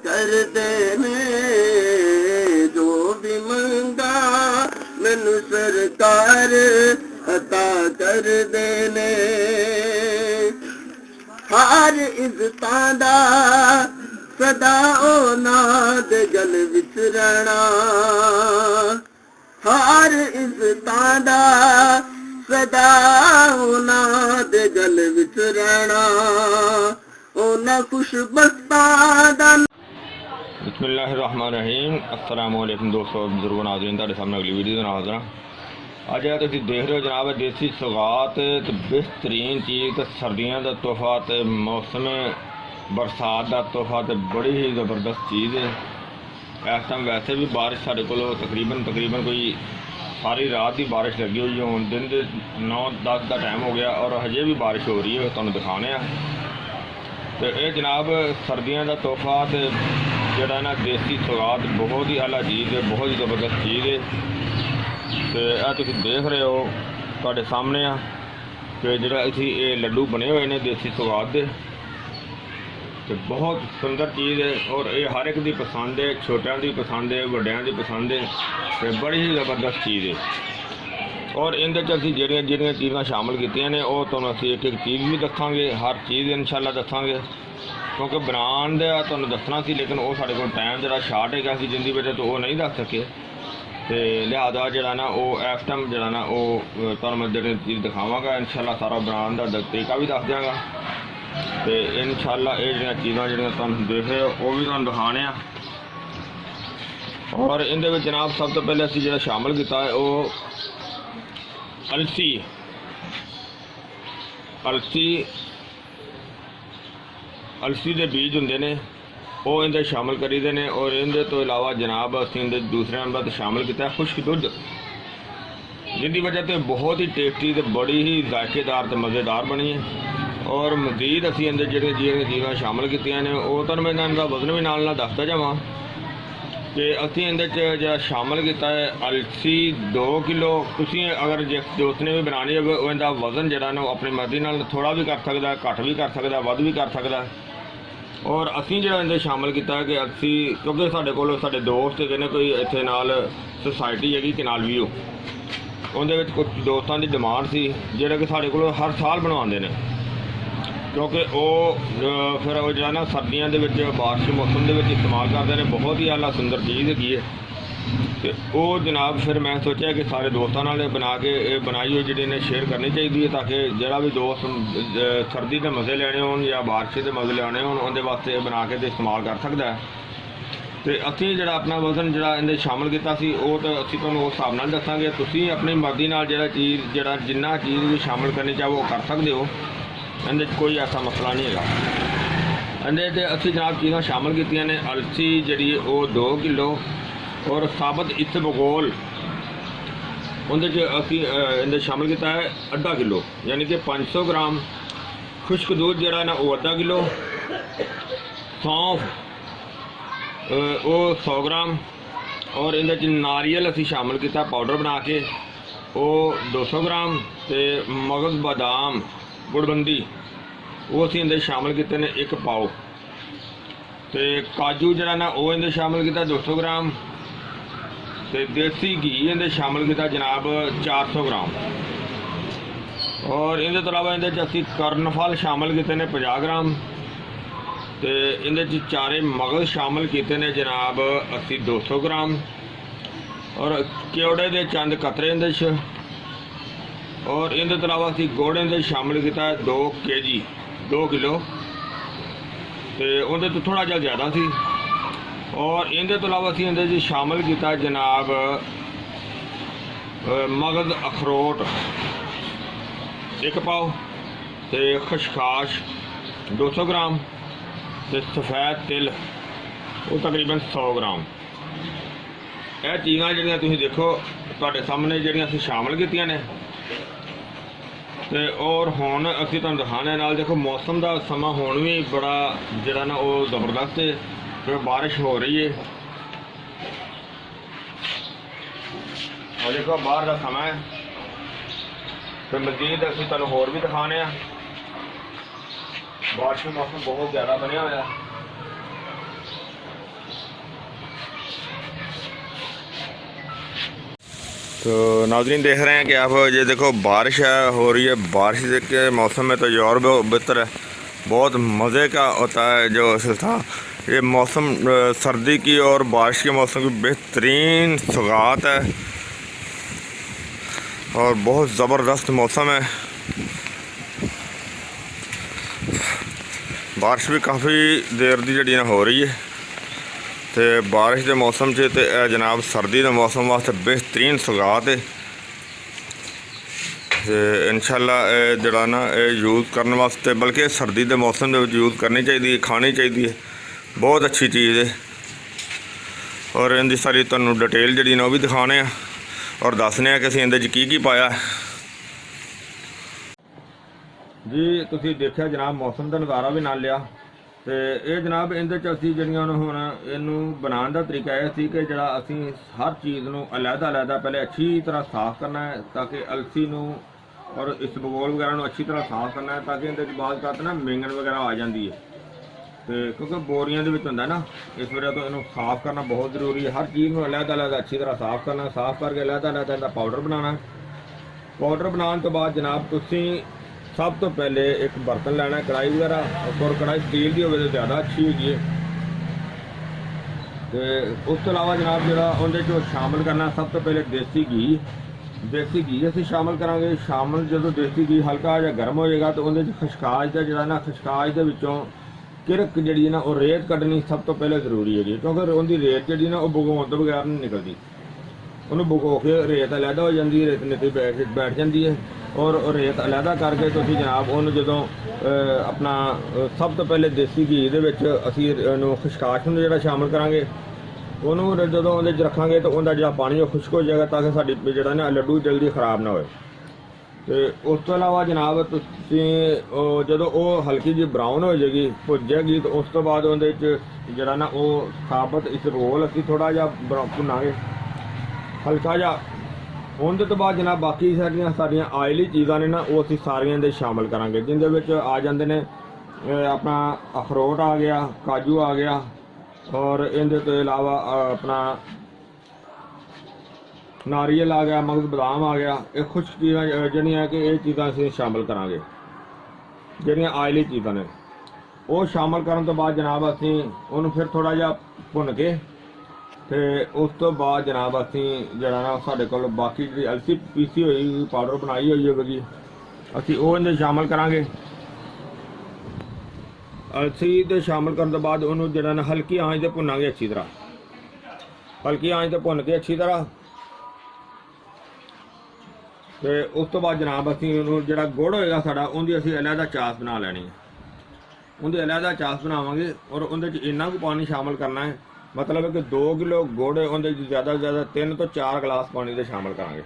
कर देने जो भी मंगा मैनू सरकार अता कर देने हर इज्जतां दा सदा नाद गल विच रहना हर इज्जतां दा सदा नाद गल विच रहना ओना खुशबख्तां दा। बिस्मिल्लाहिर्रहमानिर्रहीम। अस्सलाम वालेकुम दोस्तों, बुजुर्गो, नाज़रीन, तुहाडे सामने अगली वीडियो नाल हाज़र हां। अज तुसीं देख रहे हो जनाब देसी सौगात ते बेहतरीन चीज़ ते सर्दियों का तोहफा ते मौसम बरसात का तोहफा ते बड़ी ही ज़बरदस्त चीज़ है। इस टाइम वैसे भी बारिश साढ़े को तकरीबन कोई सारी रात की बारिश लगी हुई है। हुण दिन के 9-10 का टाइम हो गया और हजे भी बारिश हो रही है। तुहानूं दिखाने तो ये जनाब सर्दियों का तोहफा तो जोड़ा ना देसी सौगात बहुत ही आला चीज़ है, बहुत ही ज़बरदस्त चीज़ है। तो यह तुम देख रहे हो तुहाडे सामने आ कि जो ये लड्डू बने हुए हैं देसी सौगात के, तो बहुत सुंदर चीज़ है और ये हर एक की पसंद है, छोटियां की पसंद है, वड्डियां की पसंद है, तो बड़ी ही ज़बरदस्त चीज़ है। और इहदे च असीं ਜਿਹੜੀਆਂ चीज़ां शामिल कीतियां ने वो तुहानूं असीं एक चीज़ भी दसांगे, हर चीज़ इंशाअल्लाह दसांगे, क्योंकि बनाने का तुहानूं दसना सी लेकिन वो साडे कोल टाइम जरा शार्ट है सी जिंदी वजह तो वो नहीं दस सके। तो लिहाजा जरा ना वो इस टाइम जरा ना वो तुहानूं मैं ਜਿਹੜੀ चीज़ दिखावांगा इंशाअल्लाह सारा बनाने का तरीका भी दस दियांगा। तो इंशाअल्लाह ये ਜਿਹੜੀਆਂ चीज़ां ਜਿਹੜੀਆਂ तुहानूं देख रहे हो वो भी तुहानूं दिखाने आ। और इहदे विच जनाब सब तो पहले असीं ਜਿਹੜਾ शामिल कीता है वो अलसी के बीज होंगे ने वो इहदे शामिल करीदे ने। और इहदे तो इलावा जनाब असीं इहदे दूसरे नंबर पर शामिल किया खुश्क दुध, जिसकी वजह से बहुत ही टेस्टी तो बड़ी ही जायकेदार तो मज़ेदार बनी है। और मजीद असीं इहदे ਜਿਹੜੀਆਂ चीज़ां शामिल कीतियां ने वो तुहानूं मैं इहदा वजन भी नाल दसदा जावां कि असीं इहदे च जिहड़ा शामिल किया है अलसी 2 किलो। तुसीं अगर जिस दोस्त ने भी बनानी होवे उहदा वजन जिहड़ा ना अपनी मर्जी नाल थोड़ा भी कर सकदा, घट भी कर सकदा, वध भी कर सकदा। और असीं जिहड़ा इहदे शामिल किया है कि अलसी, क्योंकि साडे कोल साडे दोस्त ने कोई इत्थे नाल सोसाइटी हैगी कनाल व्यू, उहदे विच कुछ दोस्तां दी डिमांड सी जिहड़े कि साडे कोल हर साल बनवाउंदे ने, क्योंकि वो फिर वो जो ना सर्दियों के बारिश मौसम के इस्तेमाल करते हैं। बहुत ही आला सुंदर चीज़ हैगी है। तो वो जनाब फिर मैं सोचा कि सारे दोस्तों नाल बना के बनाई हुई जी ने शेयर करनी चाहिए है, ताकि जोड़ा भी दोस्त सर्दी के मज़े लेने हो या बारिश के मज़े लेने हो उनके वास्ते बना के इस्तेमाल कर सकता है। तो असीं जो अपना वजन जो इहदे शामिल किया वो तो असीं तुहानूं उस हिसाब नाल दसांगे। तुसीं अपनी मर्जी नाल जिन्ना चीज़ भी शामिल करनी चाहो वो कर सकते हो, इहदे कोई ऐसा मसला नहीं है। इहदे असीं जनाब चीज़ां शामिल कीतियां ने अलसी जिहड़ी वो 2 किलो और साबत इसबगोल उहदे च असीं इहदे शामिल किया है आधा किलो, यानी कि 500 ग्राम। खुश्क दूध जिहड़ा ना वो आधा किलो, सौंफ वो 100 ग्राम। और इहदे च नारियल असीं शामिल किया पाउडर बना के वो 200 ग्राम। तो मगज़ बादाम गुड़बंदी वो असीं इहदे शामिल किए ने 1 पाओ। तो काजू जरा ना वो इहदे शामिल किया 200 ग्राम। तो देसी घी इहदे शामिल किया जनाब 400 ग्राम। और इहदे तो अलावा इहदे असीं कर्नफल शामिल किए ने 50 ग्राम। तो इहदे चारे मगज़ शामिल किए ने जनाब असीं 200 ग्राम। और क्योड़े के चंद कतरे इहदे और इहदे तो अलावा असीं गुड़ इहदे शामिल किया 2 किलो। तो उहदे तो थोड़ा जिहा ज़्यादा सी। और इहदे तो अलावा असीं इहदे शामिल किया जनाब मगज़ अखरोट 1 पाओ। तो खशखाश 200 ग्राम। तो सफ़ेद तिल वो तकरीबन 100 ग्राम। यह चीज़ां जिहड़ियां तुसीं देखो तुहाडे सामने जिहड़ियां असीं शामिल कीतियां ने। तो और हुण असीं तुहानूं दिखाने नाल देखो मौसम का समा हुण भी बड़ा जिहड़ा ना वो ज़बरदस्त है, क्योंकि बारिश हो रही है। और देखो बाहर का समा है। तो मजीद असीं तुहानूं होर भी दिखाने बारिश का मौसम बहुत ज़्यादा बनया हुआ है। तो नाज़रीन देख रहे हैं कि आप ये देखो बारिश है हो रही है। बारिश के मौसम में तो ये और बेहतर है, बहुत मज़े का होता है जो था ये मौसम। सर्दी की और बारिश के मौसम की बेहतरीन सौगात है और बहुत ज़बरदस्त मौसम है। बारिश भी काफ़ी देर दी जी हो रही है तो बारिश के मौसम च ते जनाब सर्दी के मौसम वास्ते बेहतरीन सौगात है। तो इंशाल्लाह जड़ा ना यूज़ करने वास्ते बल्कि सर्दी के मौसम के यूज़ करनी चाहिए, खानी चाहिए, बहुत अच्छी चीज़ है। और इनकी सारी तुहानू डिटेल जी वो भी दिखाने और दसने कि असीं इहदे च की पाया जी। तुसीं देखिया जनाब मौसम का नज़ारा भी ना लिया तो ये जनाब इहदे च असीं जिहड़ियां हुण इहनूं बनाउण दा तरीका यह सी कि जिहड़ा असीं हर चीज़ नूं अलहदा पहले अच्छी तरह साफ़ करना है ताकि अलसी नूं और इस बगोल वगैरह नूं अच्छी तरह साफ़ करना है ताकि इहदे च बाद करते ना मेंगन वगैरह आ जाती है। तो क्योंकि बोरियां दे विच हुंदा ना, इस वजह तो इन्हूं साफ़ करना बहुत ज़रूरी है। हर चीज़ नूं अलहदा अच्छी तरह साफ़ करना, साफ़ करके अलहदा इहदा पाउडर बनाना। पाउडर बनाने तो बाद जनाब तुसीं सब तो पहले एक बर्तन लेना है, कढ़ाई वगैरह, और कढ़ाई स्टील की हो तो ज़्यादा अच्छी होगी। तो उस तो अलावा जनाब जो उहदे शामिल करना सब तो पहले देसी घी असीं शामिल करांगे। शामिल जो देसी घी हल्का जिहा गर्म हो जाएगा तो उहदे खशकाज का जिहड़ा ना खशकाज दे विचों किरक जी ना वो रेत कढ़नी सब तो पहले जरूरी है, क्योंकि उनकी रेत जी ना वो भुगोण तो बगैर नहीं निकलती। उन्होंने भुगो के रेत अलहदा हो जाती है, रेत नीति बैठ जाती है और रेत अलहदा करके तो जनाब उन्होंने जो अपना सब तो पहले देसी घी के असी खशकाश में जो शामिल करांगे। उन्होंने जो रखांगे तो उनका जो पानी वो खुश्क हो जाएगा ताकि साड़ी जो ना लड्डू जल्दी खराब ना हो। तो उस तो अलावा जनाब जो वो हल्की जी ब्राउन हो जाएगी, भुज जाएगी, तो उस तो बाद उहदे जरा ना वो साबत इस रोल असी थोड़ा जा भुनांगे हल्का जा। उनके तो बाद जनाब बाकी सारियां आयली चीज़ां ने ना वो असी सारियां दे शामिल करांगे, जिंदे विच आ जांदे ने अपना अखरोट आ गया, काजू आ गया, और इनके तो अलावा अपना नारियल आ गया, मगज़ बादाम आ गया। ये खुश्क चीज़ां जिहड़ियां कि ये चीज़ां असीं शामिल करांगे, जिहड़ियां आयली चीज़ां ने वो शामिल करन तो बाद जनाब असीं उहनूं फिर थोड़ा जिहा भुन के तो उस तो बाद जनाब असीं जिहड़ा ना साडे कोल बाकी जी अलसी पीसी हुई पाउडर बनाई हुई होगी असीं वो इहदे शामिल करांगे। अलसी दे शामिल करन तो बाद उहनूं जिहड़ा ना हल्की आंच ते भुनांगे अच्छी तरह, हल्की आंच ते भुन के अच्छी तरह। तो उस तो बाद जनाब असीं उहनूं जिहड़ा गुड़ होएगा साडा उहदी असीं अलहदा चास बना लैनी है। उहदी अलहदा चास बनावांगे और उहदे च इन्ना कुछ पानी शामिल करना है, मतलब कि 2 किलो गुड़ उहदे ज़्यादा से ज़्यादा 3 तो 4 गिलास पानी के शामिल करांगे।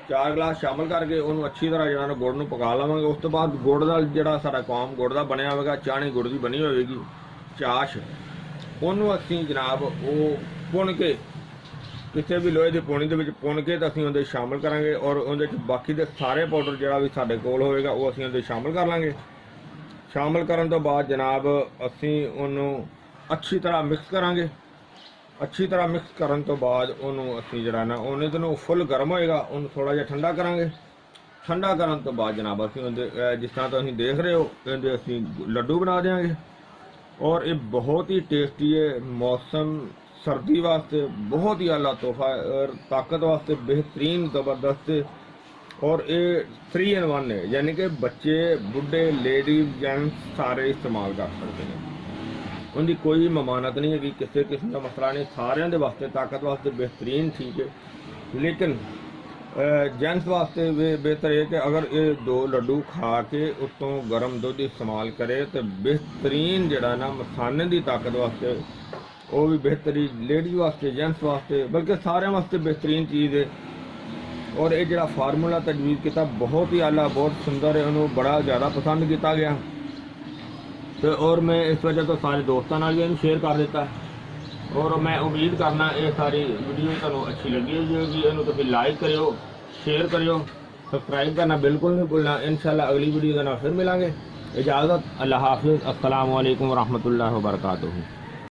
4 गिलास शामिल करके उन्होंने अच्छी तरह जो गुड़ नूं पका लवांगे। उस तो बाद गुड़ का जिहड़ा साडा कौम गुड़ का बनया होगा, चाणी गुड़ की बनी होगी चाश, उन्होंने असीं जनाब वो भुन के किसी भी लोहे की पूनी के भुन के तो असीं उहदे शामिल करांगे और उहदे बाकी के सारे पाउडर जिहड़ा भी साडे कोल होएगा वो असीं उहदे शामिल कर लांगे। शामिल करन तो बाद जनाब असीं उहनूं अच्छी तरह मिक्स करांगे। अच्छी तरह मिक्स करन तो बाद उहनूं असीं जिहड़ा ना उहने तो फुल गर्म होएगा, उहनूं थोड़ा जिहा ठंडा करांगे। ठंडा करन तो बाद जनाब असीं उहदे जिस तरह तुसीं देख रहे हो इहदे असीं लड्डू बना देंगे। और ये बहुत ही टेस्टी है, मौसम सर्दी वास्ते बहुत ही आला तोहफा है और ताकत वास्ते बेहतरीन ज़बरदस्त है। और ये 3 in 1 है, यानी कि बच्चे बुढ़े लेडीज जेंट्स सारे इस्तेमाल कर सकते हैं। उनकी कोई ममानत नहीं है कि किसी किस्म का मसला नहीं, सारे वास्ते ताकत वास्ते बेहतरीन ठीक है। लेकिन जेंट्स वास्ते बेहतर है कि अगर ये 2 लड्डू खा के उत्तों गर्म दुध इस्तेमाल करे तो बेहतरीन जड़ा ना मसाने की ताकत वास्ते वो भी बेहतरीन, लेडीज वास्ते जेंट्स वास्ते बल्कि सारे वास्ते बेहतरीन चीज़ है। और ये जड़ा फार्मूला तजवीज़ किया बहुत ही आला, बहुत सुंदर है, उन्होंने बड़ा ज़्यादा पसंद किया गया। तो और मैं इस वजह तो सारे दोस्तों नाल भी शेयर कर देता है और मैं उम्मीद करना ये सारी वीडियो तुहानूं अच्छी लगी होगी। इन्हूं तुसीं लाइक करियो, शेयर करियो, सब्सक्राइब करना बिल्कुल नहीं भूलना। इंशाल्लाह अगली वीडियो के नाल फिर मिलांगे। इजाज़त, अल्लाह हाफिज़, अस्सलामु अलैकुम वरहमतुल्लाहि वबरकातुहू।